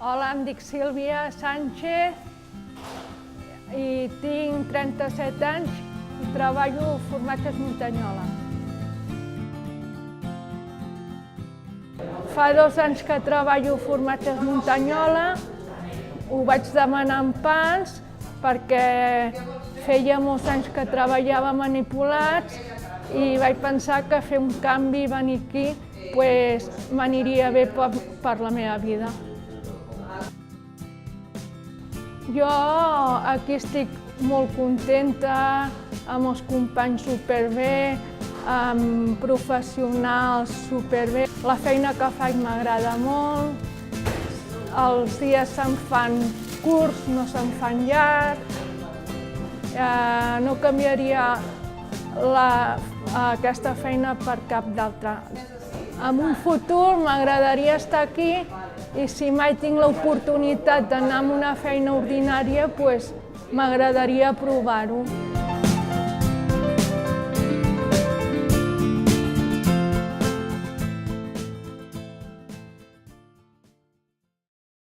Hola, em dic Sílvia Sánchez i tinc 37 anys i treballo a Formatges Muntanyola. Fa 2 anys que treballo a Formatges Muntanyola, ho vaig demanar en Pans perquè feia molts anys que treballava manipulats i vaig pensar que fer un canvi i venir aquí m'aniria bé per la meva vida. Jo aquí estic molt contenta, amb els companys superbé, amb professionals superbé. La feina que faig m'agrada molt, els dies se'm fan curts, no se'm fan llargs. No canviaria aquesta feina per cap d'altra. En un futur m'agradaria estar aquí i si mai tinc l'oportunitat d'anar a una feina ordinària, m'agradaria provar-ho.